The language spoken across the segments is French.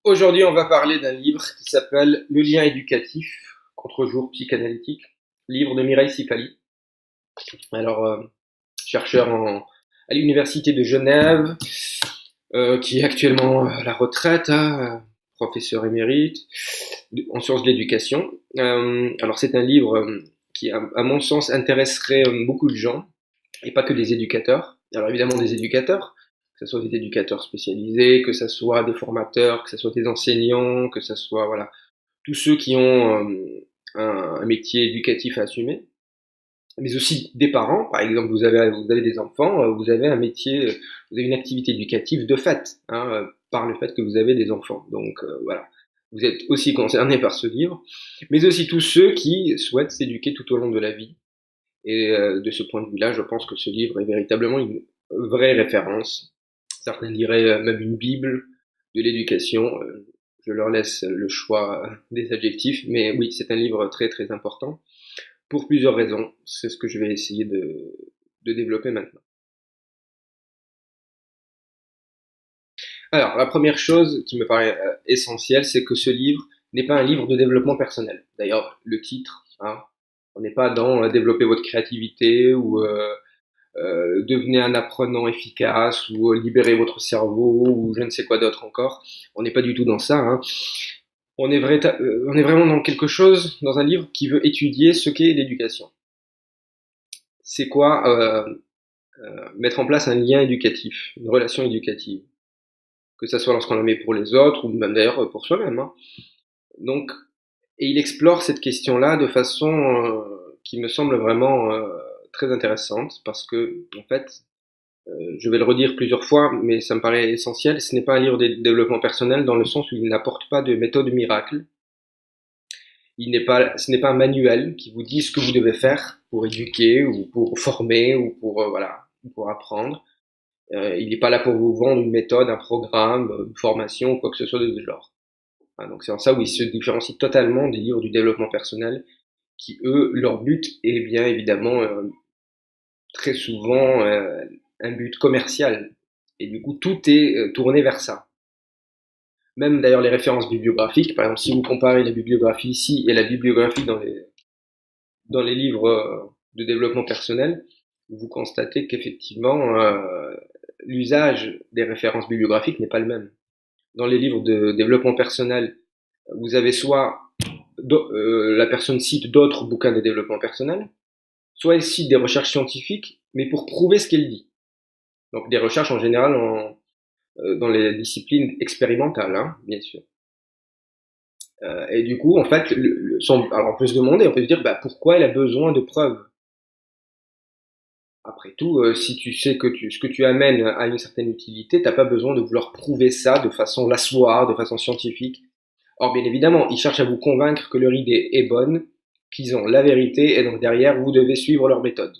Aujourd'hui, on va parler d'un livre qui s'appelle Le lien éducatif, contre-jour psychanalytique, livre de Mireille Sifali. Alors, chercheur à l'université de Genève, qui est actuellement à la retraite, hein, professeur émérite en sciences de l'éducation. Alors, c'est un livre qui, à mon sens, intéresserait beaucoup de gens, et pas que des éducateurs. Alors, évidemment, des éducateurs, que ce soit des éducateurs spécialisés, que ce soit des formateurs, que ce soit des enseignants, que ce soit voilà, tous ceux qui ont un métier éducatif à assumer, mais aussi des parents. Par exemple, vous avez des enfants, vous avez un métier, vous avez une activité éducative de fait, hein, par le fait que vous avez des enfants. Donc voilà, vous êtes aussi concernés par ce livre, mais aussi tous ceux qui souhaitent s'éduquer tout au long de la vie. Et de ce point de vue-là, je pense que ce livre est véritablement une vraie référence. Certains diraient même une bible de l'éducation. Je leur laisse le choix des adjectifs, mais oui, c'est un livre très très important pour plusieurs raisons. C'est ce que je vais essayer de développer maintenant. Alors, la première chose qui me paraît essentielle, c'est que ce livre n'est pas un livre de développement personnel. D'ailleurs, le titre, hein, on n'est pas dans développer votre créativité ou devenez un apprenant efficace ou libérez votre cerveau ou je ne sais quoi d'autre encore. On n'est pas du tout dans ça. Hein. On est vraiment dans quelque chose, dans un livre qui veut étudier ce qu'est l'éducation. C'est quoi mettre en place un lien éducatif, une relation éducative, que ça soit lorsqu'on la met pour les autres ou même d'ailleurs pour soi-même. Hein. Donc, et il explore cette question-là de façon qui me semble vraiment très intéressante parce que en fait, je vais le redire plusieurs fois, mais ça me paraît essentiel. Ce n'est pas un livre de développement personnel dans le sens où il n'apporte pas de méthode miracle. Ce n'est pas un manuel qui vous dit ce que vous devez faire pour éduquer ou pour former ou pour voilà, pour apprendre. Il n'est pas là pour vous vendre une méthode, un programme, une formation ou quoi que ce soit de ce genre. Hein, donc c'est en ça où il se différencie totalement des livres du développement personnel qui eux leur but est bien évidemment très souvent un but commercial et du coup tout est tourné vers ça. Même d'ailleurs les références bibliographiques, par exemple si vous comparez la bibliographie ici et la bibliographie dans les livres de développement personnel, vous constatez qu'effectivement l'usage des références bibliographiques n'est pas le même. Dans les livres de développement personnel, vous avez soit la personne cite d'autres bouquins de développement personnel, soit elle cite des recherches scientifiques, mais pour prouver ce qu'elle dit. Donc des recherches en général dans les disciplines expérimentales, hein, bien sûr. Et du coup, en fait, alors on peut se demander, on peut se dire, bah, pourquoi elle a besoin de preuves. Après tout, si tu sais que ce que tu amènes a une certaine utilité, t'as pas besoin de vouloir prouver ça de façon l'asseoir, de façon scientifique. Or, bien évidemment, ils cherchent à vous convaincre que leur idée est bonne, qu'ils ont la vérité, et donc derrière, vous devez suivre leur méthode.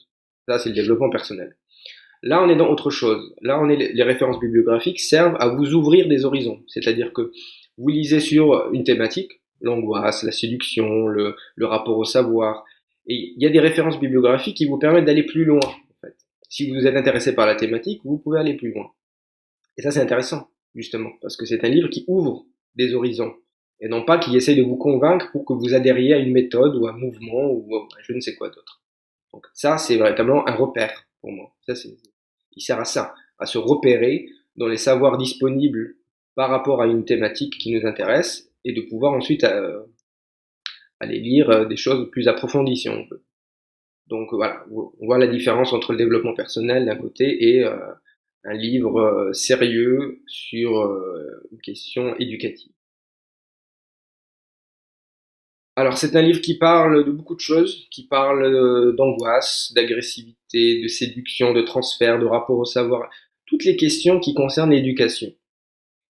Ça, c'est le développement personnel. Là, on est dans autre chose. Là, les références bibliographiques servent à vous ouvrir des horizons. C'est-à-dire que vous lisez sur une thématique, l'angoisse, la séduction, le rapport au savoir, et il y a des références bibliographiques qui vous permettent d'aller plus loin. En fait. Si vous êtes intéressé par la thématique, vous pouvez aller plus loin. Et ça, c'est intéressant, justement, parce que c'est un livre qui ouvre des horizons, et non pas qui essaye de vous convaincre pour que vous adhériez à une méthode ou à un mouvement ou à je ne sais quoi d'autre. Donc ça, c'est véritablement un repère pour moi. Il sert à ça, à se repérer dans les savoirs disponibles par rapport à une thématique qui nous intéresse et de pouvoir ensuite aller lire des choses plus approfondies si on veut. Donc voilà, on voit la différence entre le développement personnel d'un côté et un livre sérieux sur une question éducative. Alors c'est un livre qui parle de beaucoup de choses, qui parle d'angoisse, d'agressivité, de séduction, de transfert, de rapport au savoir, toutes les questions qui concernent l'éducation.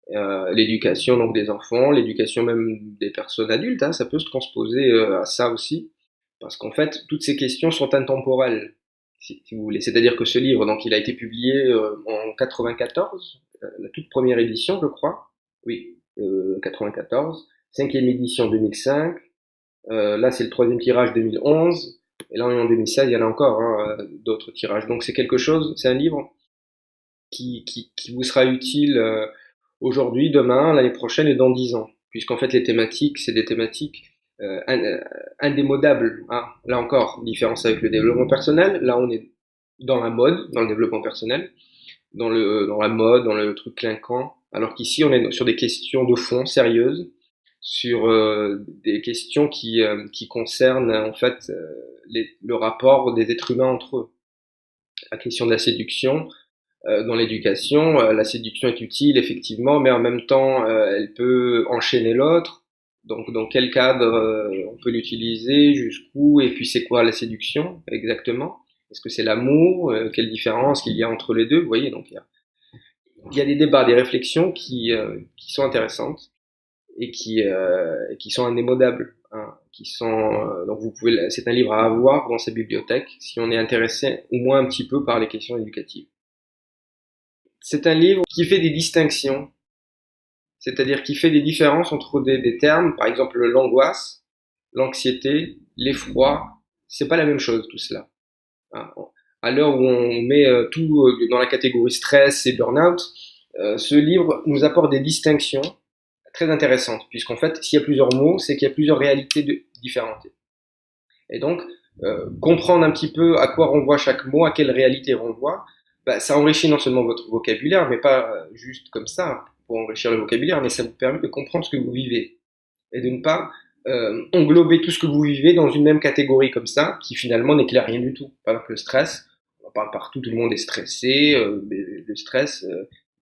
L'éducation donc des enfants, l'éducation même des personnes adultes, hein, ça peut se transposer à ça aussi, parce qu'en fait toutes ces questions sont intemporelles, si vous voulez. C'est-à-dire que ce livre, donc il a été publié en 94, la toute première édition, je crois. Oui, 94, cinquième édition 2005. Là, c'est le troisième tirage 2011. Et là, en 2016, il y en a encore hein, d'autres tirages. Donc, c'est quelque chose, c'est un livre qui vous sera utile aujourd'hui, demain, l'année prochaine et dans 10 ans. Puisqu'en fait, les thématiques, c'est des thématiques indémodables. Hein. Là encore, différence avec le développement personnel. Là, on est dans la mode, dans le développement personnel, dans la mode, dans le truc clinquant. Alors qu'ici, on est sur des questions de fond sérieuses, sur des questions qui concernent en fait le rapport des êtres humains entre eux. La question de la séduction, dans l'éducation, la séduction est utile effectivement, mais en même temps, elle peut enchaîner l'autre. Donc, dans quel cadre on peut l'utiliser, jusqu'où, et puis c'est quoi la séduction exactement? Est-ce que c'est l'amour? Quelle différence qu'il y a entre les deux? Vous voyez, donc il y a des débats, des réflexions qui sont intéressantes et qui sont indémodables. Hein, qui sont donc vous pouvez, c'est un livre à avoir dans sa bibliothèque si on est intéressé au moins un petit peu par les questions éducatives. C'est un livre qui fait des distinctions, c'est-à-dire qui fait des différences entre des termes, par exemple l'angoisse, l'anxiété, l'effroi. C'est pas la même chose tout cela. Hein. À l'heure où on met tout dans la catégorie stress et burn-out, ce livre nous apporte des distinctions très intéressantes, puisqu'en fait, s'il y a plusieurs mots, c'est qu'il y a plusieurs réalités différentes. Et donc, comprendre un petit peu à quoi renvoie chaque mot, à quelle réalité renvoie, ça enrichit non seulement votre vocabulaire, mais pas juste comme ça, pour enrichir le vocabulaire, mais ça vous permet de comprendre ce que vous vivez, et de ne pas englober tout ce que vous vivez dans une même catégorie comme ça, qui finalement n'éclaire rien du tout. Par exemple, le stress, on en parle partout, tout le monde est stressé, le stress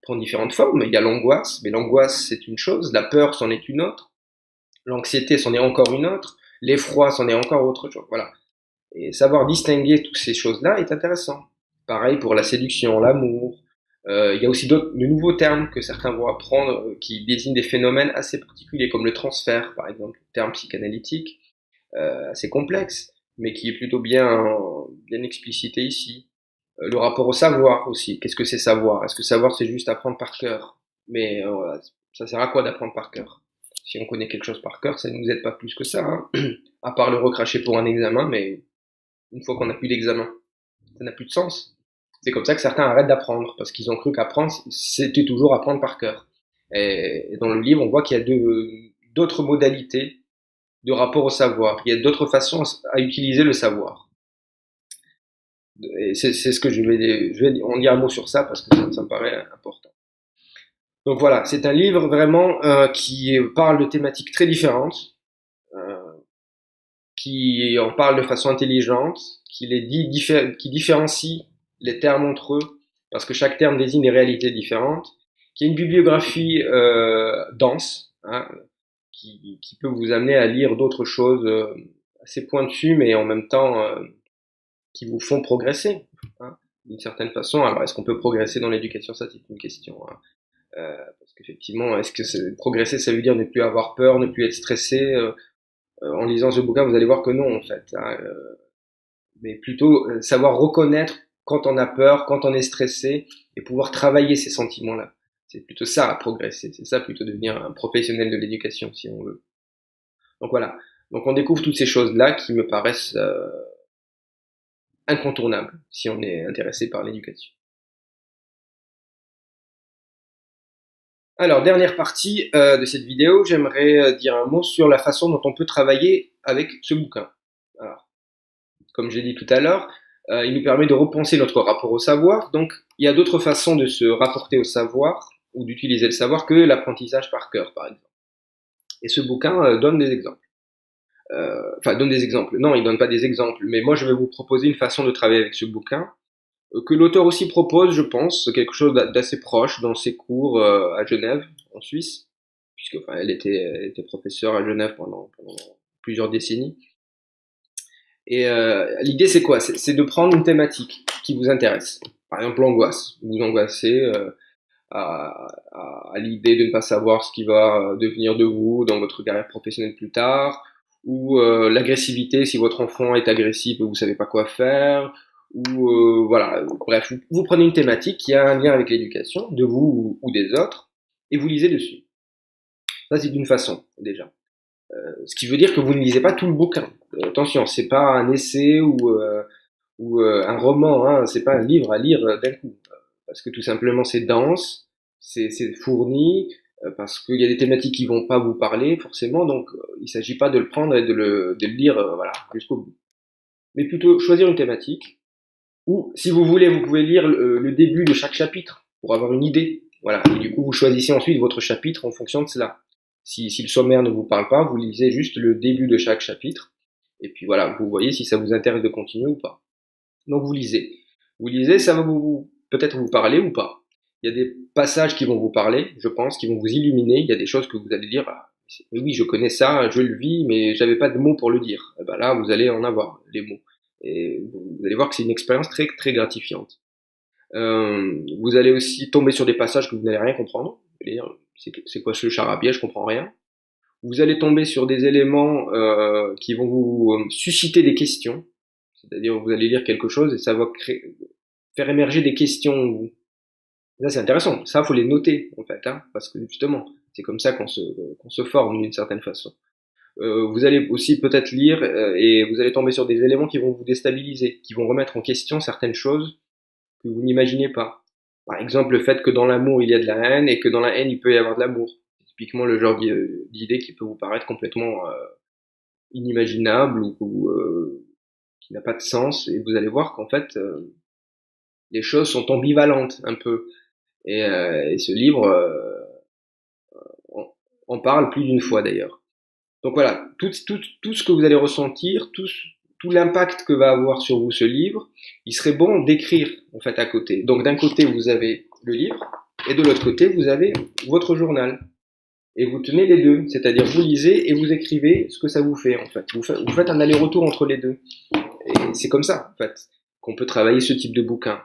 prend différentes formes. Il y a l'angoisse, mais l'angoisse c'est une chose, la peur c'en est une autre, l'anxiété c'en est encore une autre, l'effroi c'en est encore autre chose. Voilà. Et savoir distinguer toutes ces choses-là est intéressant. Pareil pour la séduction, l'amour. Il y a aussi de nouveaux termes que certains vont apprendre qui désignent des phénomènes assez particuliers, comme le transfert, par exemple, terme psychanalytique, assez complexe, mais qui est plutôt bien explicité ici. Le rapport au savoir aussi. Qu'est-ce que c'est savoir? Est-ce que savoir c'est juste apprendre par cœur? Mais ça sert à quoi d'apprendre par cœur? Si on connaît quelque chose par cœur, ça ne nous aide pas plus que ça, hein. À part le recracher pour un examen, mais une fois qu'on n'a plus d'examen, ça n'a plus de sens. C'est comme ça que certains arrêtent d'apprendre, parce qu'ils ont cru qu'apprendre, c'était toujours apprendre par cœur. Et dans le livre, on voit qu'il y a d'autres modalités de rapport au savoir. Il y a d'autres façons à utiliser le savoir. Et c'est ce que je vais en dire un mot sur ça, parce que ça me paraît important. Donc voilà, c'est un livre vraiment qui parle de thématiques très différentes, qui en parle de façon intelligente, qui différencie les termes entre eux, parce que chaque terme désigne des réalités différentes, qui est une bibliographie dense, hein, qui peut vous amener à lire d'autres choses assez pointues, mais en même temps qui vous font progresser, hein, d'une certaine façon. Alors, est-ce qu'on peut progresser dans l'éducation? Ça, c'est une question. Hein. Parce qu'effectivement, est-ce que progresser, ça veut dire ne plus avoir peur, ne plus être stressé? En lisant ce bouquin, vous allez voir que non, en fait. Hein, mais plutôt savoir reconnaître quand on a peur, quand on est stressé, et pouvoir travailler ces sentiments-là. C'est plutôt ça à progresser. C'est ça plutôt devenir un professionnel de l'éducation, si on veut. Donc voilà. Donc on découvre toutes ces choses-là qui me paraissent incontournables si on est intéressé par l'éducation. Alors, dernière partie de cette vidéo, j'aimerais dire un mot sur la façon dont on peut travailler avec ce bouquin. Alors, comme j'ai dit tout à l'heure, il nous permet de repenser notre rapport au savoir. Donc, il y a d'autres façons de se rapporter au savoir ou d'utiliser le savoir que l'apprentissage par cœur, par exemple. Et ce bouquin donne des exemples. Donne des exemples. Non, il donne pas des exemples, mais moi je vais vous proposer une façon de travailler avec ce bouquin que l'auteur aussi propose, je pense, quelque chose d'assez proche dans ses cours à Genève, en Suisse, puisque elle était professeure à Genève pendant plusieurs décennies. Et l'idée c'est quoi? C'est de prendre une thématique qui vous intéresse. Par exemple l'angoisse. Vous angoissez à l'idée de ne pas savoir ce qui va devenir de vous dans votre carrière professionnelle plus tard, ou l'agressivité si votre enfant est agressif et vous savez pas quoi faire, ou voilà, bref, vous prenez une thématique qui a un lien avec l'éducation de vous ou des autres et vous lisez dessus. Ça c'est d'une façon déjà. Ce qui veut dire que vous ne lisez pas tout le bouquin. Attention, c'est pas un essai ou un roman, hein, c'est pas un livre à lire d'un coup, parce que tout simplement c'est dense, c'est fourni parce qu'il y a des thématiques qui vont pas vous parler forcément, donc il s'agit pas de le prendre et de le lire voilà jusqu'au bout, mais plutôt choisir une thématique. Ou si vous voulez, vous pouvez lire le début de chaque chapitre pour avoir une idée. Voilà. Et du coup, vous choisissez ensuite votre chapitre en fonction de cela. Si le sommaire ne vous parle pas, vous lisez juste le début de chaque chapitre. Et puis voilà, vous voyez si ça vous intéresse de continuer ou pas. Donc vous lisez. Vous lisez, ça va peut-être vous parler ou pas. Il y a des passages qui vont vous parler, je pense, qui vont vous illuminer. Il y a des choses que vous allez dire, ah, mais oui, je connais ça, je le vis, mais j'avais pas de mots pour le dire. Et ben là, vous allez en avoir les mots. Et vous allez voir que c'est une expérience très très gratifiante. Vous allez aussi tomber sur des passages que vous n'allez rien comprendre. C'est quoi ce charabia, je comprends rien. Vous allez tomber sur des éléments qui vont vous susciter des questions. C'est-à-dire vous allez lire quelque chose et ça va faire émerger des questions. Là c'est intéressant. Ça faut les noter en fait, hein, parce que justement c'est comme ça qu'on se forme d'une certaine façon. Vous allez aussi peut-être lire et vous allez tomber sur des éléments qui vont vous déstabiliser, qui vont remettre en question certaines choses que vous n'imaginez pas. Par exemple, le fait que dans l'amour il y a de la haine et que dans la haine il peut y avoir de l'amour. C'est typiquement le genre d'idée qui peut vous paraître complètement inimaginable ou qui n'a pas de sens. Et vous allez voir qu'en fait, les choses sont ambivalentes un peu. Et ce livre en parle plus d'une fois d'ailleurs. Donc voilà, tout ce que vous allez ressentir, tout l'impact que va avoir sur vous ce livre, il serait bon d'écrire en fait à côté. Donc d'un côté vous avez le livre et de l'autre côté vous avez votre journal. Et vous tenez les deux, c'est-à-dire vous lisez et vous écrivez ce que ça vous fait en fait. Vous faites un aller-retour entre les deux. Et c'est comme ça en fait qu'on peut travailler ce type de bouquin.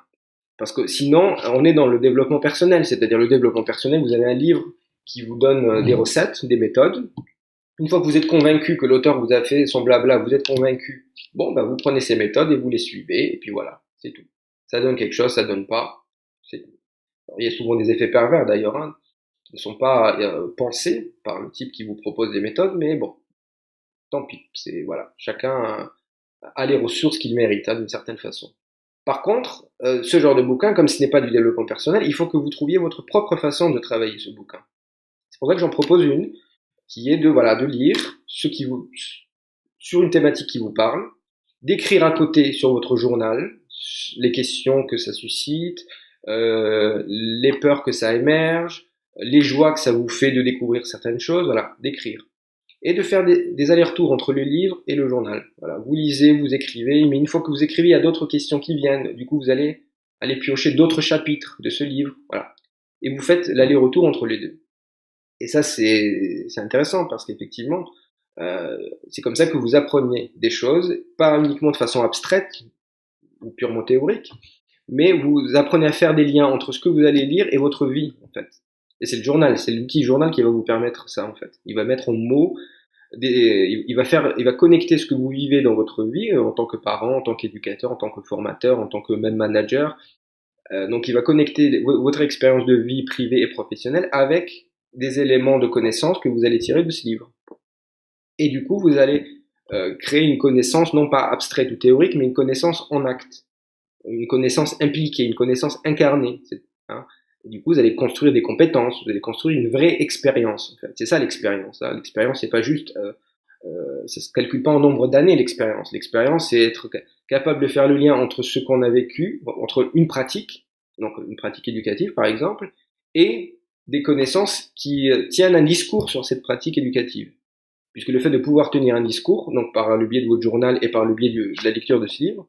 Parce que sinon on est dans le développement personnel, c'est-à-dire le développement personnel, vous avez un livre qui vous donne des recettes, des méthodes. Une fois que vous êtes convaincu que l'auteur vous a fait son blabla, vous êtes convaincu, bon, ben vous prenez ces méthodes et vous les suivez, et puis voilà, c'est tout. Ça donne quelque chose, ça donne pas. Alors, il y a souvent des effets pervers d'ailleurs, hein, qui ne sont pas pensés par le type qui vous propose des méthodes, mais bon, tant pis. C'est voilà, chacun a les ressources qu'il mérite, hein, d'une certaine façon. Par contre, ce genre de bouquin, comme ce n'est pas du développement personnel, il faut que vous trouviez votre propre façon de travailler ce bouquin. C'est pour ça que j'en propose une qui est de lire sur une thématique qui vous parle, d'écrire à côté sur votre journal les questions que ça suscite, les peurs que ça émerge, les joies que ça vous fait de découvrir certaines choses, voilà, d'écrire. Et de faire des allers-retours entre le livre et le journal. Voilà, vous lisez, vous écrivez, mais une fois que vous écrivez, il y a d'autres questions qui viennent. Du coup, vous allez aller piocher d'autres chapitres de ce livre, voilà. Et vous faites l'aller-retour entre les deux. Et ça, c'est intéressant parce qu'effectivement, c'est comme ça que vous apprenez des choses, pas uniquement de façon abstraite ou purement théorique, mais vous apprenez à faire des liens entre ce que vous allez lire et votre vie, en fait. Et c'est le journal, c'est l'outil journal qui va vous permettre ça, en fait. Il va mettre en mots, il va connecter ce que vous vivez dans votre vie, en tant que parent, en tant qu'éducateur, en tant que formateur, en tant que même manager. Donc il va connecter votre expérience de vie privée et professionnelle avec des éléments de connaissance que vous allez tirer de ce livre. Et du coup, vous allez créer une connaissance non pas abstraite ou théorique, mais une connaissance en acte, une connaissance impliquée, une connaissance incarnée. Hein. Et du coup, vous allez construire des compétences, vous allez construire une vraie expérience. En fait. C'est ça l'expérience. Hein. L'expérience, c'est pas juste, ça se calcule pas en nombre d'années l'expérience. L'expérience, c'est être capable de faire le lien entre ce qu'on a vécu, entre une pratique, donc une pratique éducative par exemple, et des connaissances qui tiennent un discours sur cette pratique éducative. Puisque le fait de pouvoir tenir un discours, donc par le biais de votre journal et par le biais de la lecture de ce livre,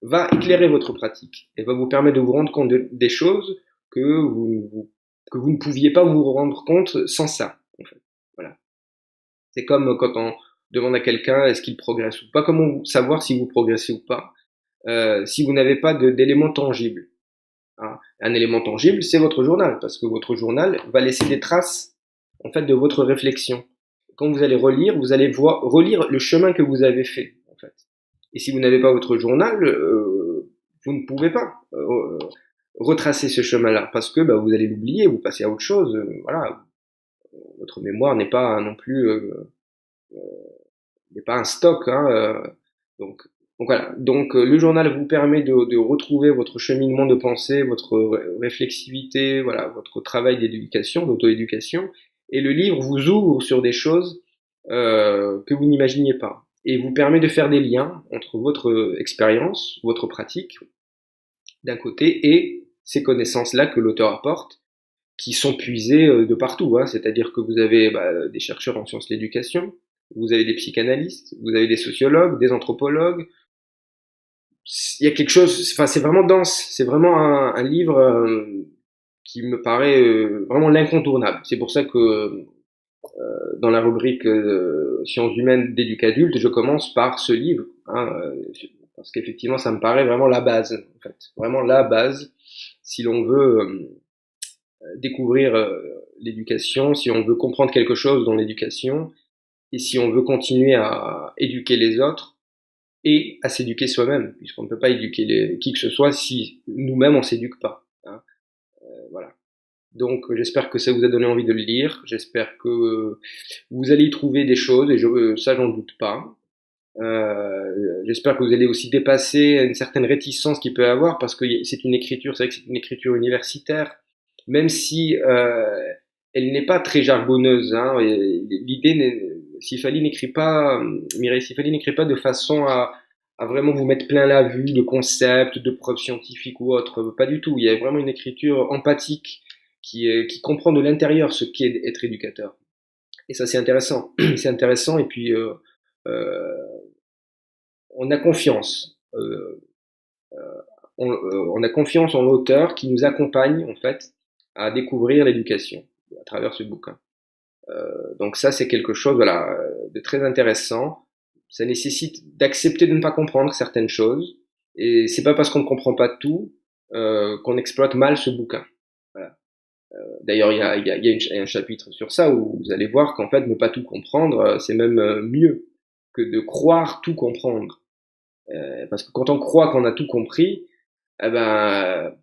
va éclairer votre pratique et va vous permettre de vous rendre compte des choses que vous ne pouviez pas vous rendre compte sans ça. En fait. Voilà. C'est comme quand on demande à quelqu'un est-ce qu'il progresse ou pas, comment savoir si vous progressez ou pas, si vous n'avez pas d'éléments tangibles. Hein. Un élément tangible, c'est votre journal, parce que votre journal va laisser des traces en fait de votre réflexion. Quand vous allez relire, vous allez relire le chemin que vous avez fait, en fait. Et si vous n'avez pas votre journal, vous ne pouvez pas retracer ce chemin-là, parce que vous allez l'oublier, vous passez à autre chose. Voilà, votre mémoire n'est pas non plus n'est pas un stock. Hein, donc, Donc voilà. Donc le journal vous permet de retrouver votre cheminement de pensée, votre réflexivité, voilà, votre travail d'éducation, d'auto-éducation. Et le livre vous ouvre sur des choses que vous n'imaginiez pas et vous permet de faire des liens entre votre expérience, votre pratique d'un côté et ces connaissances-là que l'auteur apporte, qui sont puisées de partout. Hein. C'est-à-dire que vous avez des chercheurs en sciences de l'éducation, vous avez des psychanalystes, vous avez des sociologues, des anthropologues. Il y a quelque chose, enfin c'est vraiment dense, c'est vraiment un livre qui me paraît vraiment l'incontournable. C'est pour ça que dans la rubrique sciences humaines d'éducadulte, je commence par ce livre, hein, parce qu'effectivement ça me paraît vraiment la base, en fait, vraiment la base si l'on veut découvrir l'éducation, si on veut comprendre quelque chose dans l'éducation, et si on veut continuer à éduquer les autres et à s'éduquer soi-même, puisqu'on ne peut pas éduquer qui que ce soit si nous-mêmes on s'éduque pas. Hein. Voilà. Donc j'espère que ça vous a donné envie de le lire, j'espère que vous allez y trouver des choses, et ça j'en doute pas. J'espère que vous allez aussi dépasser une certaine réticence qu'il peut y avoir, parce que c'est une écriture, c'est vrai que c'est une écriture universitaire, même si elle n'est pas très jargonneuse. Hein, l'idée, Sifali n'écrit pas, Mireille Sifali n'écrit pas de façon à vraiment vous mettre plein la vue de concepts, de preuves scientifiques ou autres, pas du tout. Il y a vraiment une écriture empathique qui comprend de l'intérieur ce qu'est être éducateur. Et ça c'est intéressant, c'est intéressant, et puis on a confiance. On a confiance en l'auteur qui nous accompagne en fait à découvrir l'éducation à travers ce bouquin. Donc ça c'est quelque chose voilà de très intéressant. Ça nécessite d'accepter de ne pas comprendre certaines choses, et c'est pas parce qu'on ne comprend pas tout qu'on exploite mal ce bouquin. Voilà. D'ailleurs il y a un chapitre sur ça où vous allez voir qu'en fait ne pas tout comprendre c'est même mieux que de croire tout comprendre. Parce que quand on croit qu'on a tout compris, eh ben,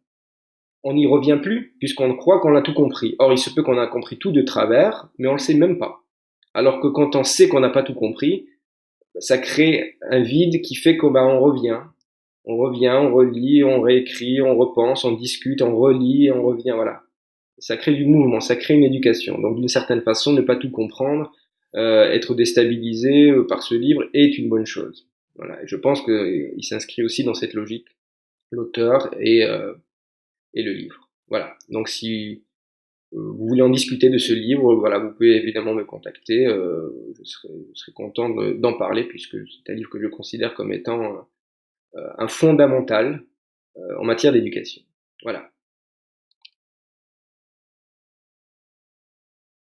on n'y revient plus, puisqu'on croit qu'on a tout compris. Or, il se peut qu'on a compris tout de travers, mais on le sait même pas. Alors que quand on sait qu'on n'a pas tout compris, ça crée un vide qui fait qu'on on revient. On revient, on relit, on réécrit, on repense, on discute, on relit, on revient, voilà. Ça crée du mouvement, ça crée une éducation. Donc, d'une certaine façon, ne pas tout comprendre, être déstabilisé par ce livre est une bonne chose. Voilà. Et je pense qu'il s'inscrit aussi dans cette logique, l'auteur et le livre. Voilà. Donc si vous voulez en discuter de ce livre, voilà, vous pouvez évidemment me contacter. Je serai content d'en parler, puisque c'est un livre que je considère comme étant un fondamental en matière d'éducation. Voilà.